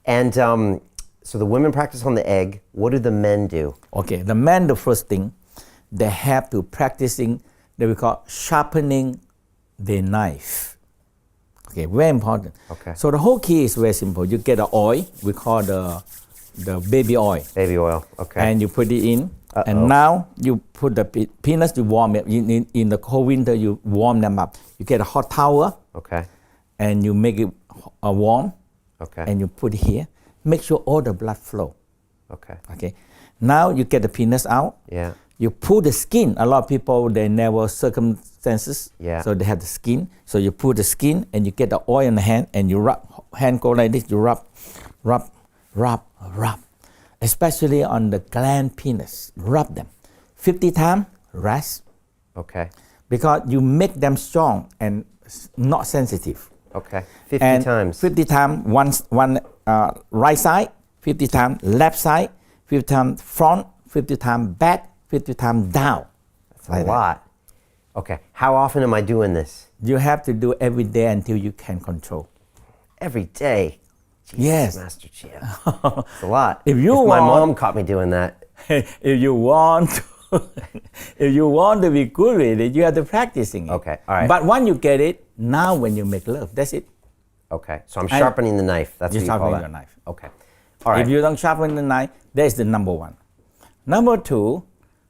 And so the women practice on the egg. What do the men do? Okay, the men, the first thing, they have to practicing that we call sharpening the knife. Okay, very important. Okay. So the whole key is very simple. You get the oil, we call the baby oil. Baby oil, okay. And you put it in. And now you put the peanuts, you warm it. In the cold winter, you warm them up. You get a hot towel. Okay. And you make it warm. Okay. And you put it here. Make sure all the blood flow. Okay. Okay. Now you get the peanuts out. Yeah. You pull the skin. A lot of people, they never circumstances. Yeah. So they have the skin. So you pull the skin and you get the oil in the hand and you rub. Hand go like this. You rub. Especially on the gland penis. Rub them. 50 times, rest. Okay. Because you make them strong and not sensitive. Okay. 50 times. 50 times one right side, 50 times left side, 50 times front, 50 times back, 50 times down. That's like a lot. Okay. How often am I doing this? You have to do every day until you can control. Every day? Jesus, yes. Master Chia. It's a lot. If my mom caught me doing that. If you want to be good with it, you have to practicing it. Okay, all right. But once you get it, now when you make love, that's it. Okay, so I'm sharpening the knife. That's what you call that. Sharpening the knife. Okay, all right. If you don't sharpen the knife, that's the number one. Number two,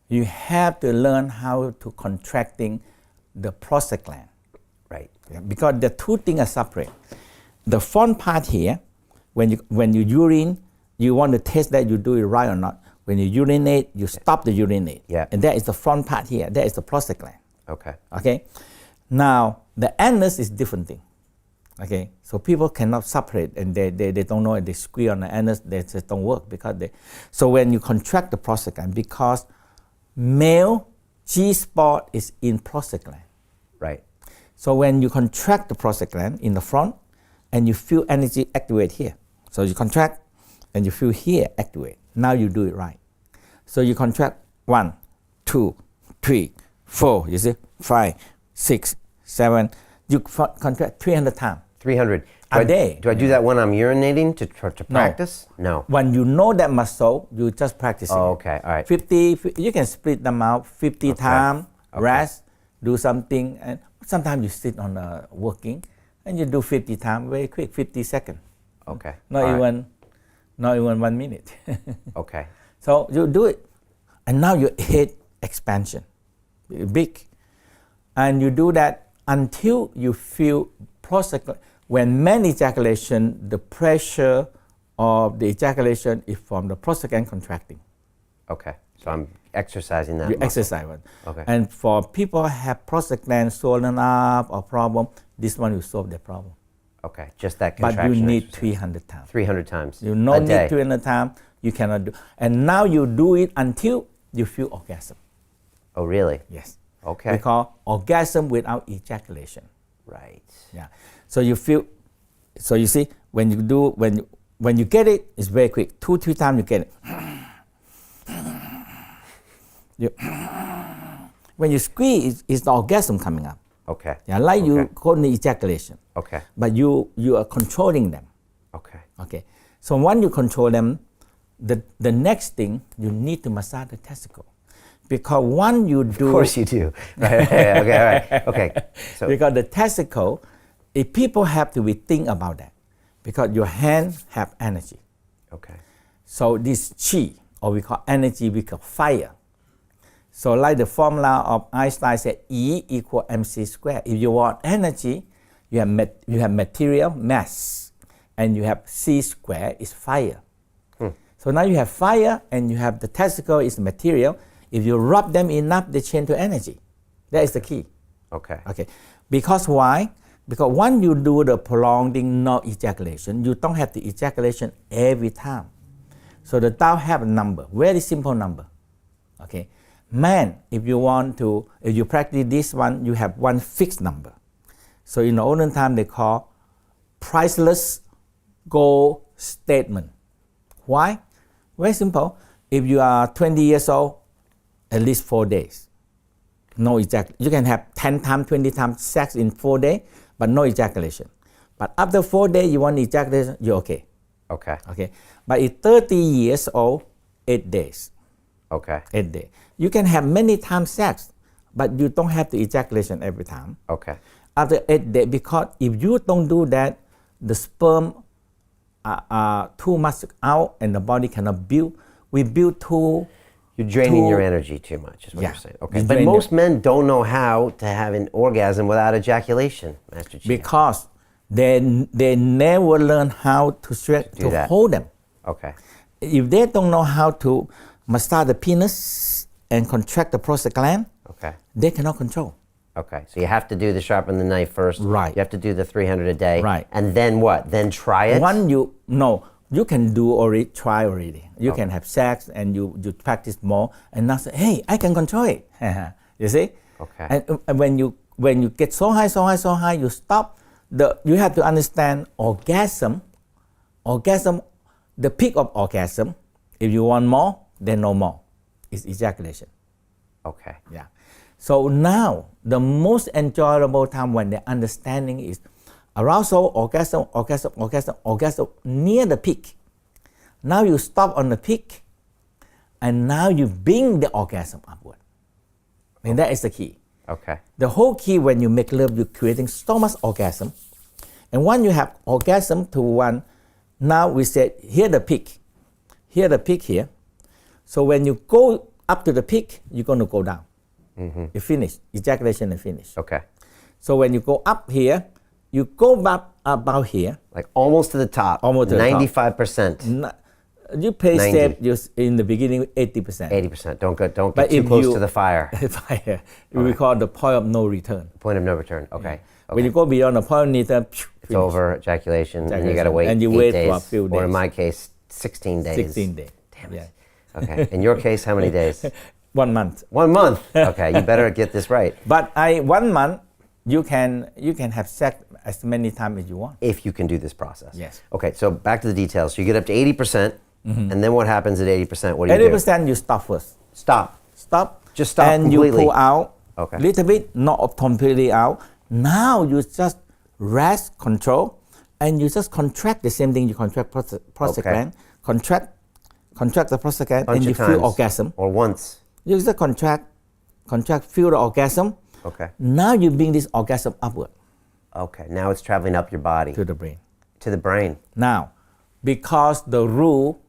you have to learn how to contracting the prostate gland. Right. Yeah, because the two things are separate. The front part here, when you urine, you want to test that you do it right or not. When you urinate, you stop the urinate. Yeah. And that is the front part here. That is the prostate gland. Okay. Okay. Now, the anus is different thing. Okay. So people cannot separate and they don't know it. They squeeze on the anus, they just don't work because so when you contract the prostate gland, because male G-spot is in prostate gland. Right. So when you contract the prostate gland in the front and you feel energy activate here. So you contract and you feel here activate. Now you do it right. So you contract 1, 2, 3, 4, you see, 5, 6, 7. You contract 300 times. 300. A day. Do I do that when I'm urinating to practice? No. When you know that muscle, you just practice it. Oh, okay, all right. 50, you can split them out 50 times, rest, do something, and sometimes you sit on working, and you do 50 times very quick, 50 seconds. Okay. Not even 1 minute. Okay. So you do it, and now your head expansion, big, and you do that until you feel prostate. When men ejaculation, the pressure of the ejaculation is from the prostate gland contracting. Okay. So I'm exercising that. You exercise one. Okay. And for people who have prostate gland swollen up or problem, this one will solve the problem. Okay, just that contraction. But you need exercise. 300 times. 300 times. You don't need 300 times. You cannot do. And now you do it until you feel orgasm. Oh, really? Yes. Okay. We call orgasm without ejaculation. Right. Yeah. So you feel. So you see, when you do, when you get it, it's very quick. 2-3 times you get it. When you squeeze, it's the orgasm coming up. Okay. Yeah, like you call the ejaculation. Okay. But you are controlling them. Okay. Okay. So once you control them, the next thing you need to massage the testicle, because once you do. Of course you do. Okay. All right. Okay. So. Because the testicle, if people have to be think about that, because your hand have energy. Okay. So this chi, or we call energy, we call fire. So like the formula of Einstein said, E equal mc squared. If you want energy, you have material, mass, and you have c squared is fire. So now you have fire and you have the testicle is material. If you rub them enough, they change to energy. That is the key. Okay. Okay. Because why? Because when you do the prolonging no ejaculation, you don't have the ejaculation every time. So the Tao have a number, very simple number. Okay. Man, if you practice this one, you have one fixed number. So in the olden time, they call priceless goal statement. Why? Very simple. If you are 20 years old, at least 4 days. No ejaculation. You can have 10 times, 20 times sex in 4 days, but no ejaculation. But after 4 days, you want ejaculation, you're okay. Okay. Okay, but at 30 years old, 8 days. Okay. 8 days. You can have many times sex, but you don't have the ejaculation every time. Okay. After 8 days, because if you don't do that, the sperm are too much out and the body cannot build. We build too. You're draining your energy too much, is what Yeah. you're saying. Okay. You But drain most men don't know how to have an orgasm without ejaculation, Master Chia. Because they never learn how to that. hold them. Okay. If they don't know how to massage the penis and contract the prostate gland, Okay. they cannot control. Okay. So you have to do the sharpen the knife first. Right. You have to do the 300 a day. Right. And then what? Then try it? You can do already, try already. You can have sex and you practice more and now say, hey, I can control it. You see? Okay. And when you get so high, you stop. You have to understand orgasm, the peak of orgasm, if you want more, then no more. It's ejaculation. Okay. Yeah. So now, the most enjoyable time when the understanding is arousal, orgasm, near the peak. Now you stop on the peak, and now you bring the orgasm upward. And that is the key. Okay. The whole key when you make love, you're creating so much orgasm. And when you have orgasm to one, now we say, here the peak here. So when you go up to the peak, you're going to go down. Mm-hmm. You finish, ejaculation is finished. Okay. So when you go up here, you go back about here. Like almost to the top. Almost to the top. 95%. You play 90. safe just in the beginning 80%. 80%. Don't get But too if close you- to the fire. Fire. We call the point of no return. Point of no return. Okay. When you go beyond the point of no return, It's over, ejaculation, and you got to wait And you 8 wait days. for a few Or in days. my case, 16 days. 16 days. Damn Yeah. it. Okay. In your case, how many days? 1 month. 1 month. Okay. You better get this right. But 1 month, you can have sex as many times as you want. If you can do this process. Yes. Okay. So back to the details. So you get up to 80%, and then what happens at 80%? What do you do? 80% you stop first. Stop. Just stop and completely. you pull out Okay. little bit, not completely out. Now you just rest, control, and you just contract the same thing you contract prostate Okay. gland. Contract the prostate gland, Bunch and you of feel times. orgasm. Or once. You just contract, feel the orgasm. Okay. Now you bring this orgasm upward Okay. Now it's traveling up your body to the brain. to the brain. Now, because the rule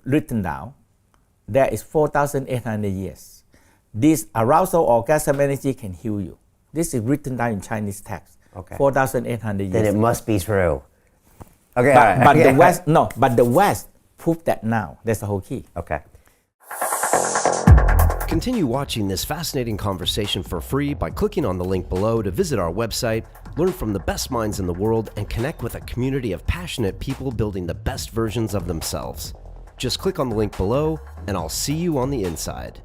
written down, there is 4,800 years. This arousal orgasm energy can heal you. This is written down in Chinese text. Okay. 4,800 years. Then it must be true. Okay. But, all right. but Okay. the West proved that now. That's the whole key. Okay. Continue watching this fascinating conversation for free by clicking on the link below to visit our website, learn from the best minds in the world, and connect with a community of passionate people building the best versions of themselves. Just click on the link below, and I'll see you on the inside.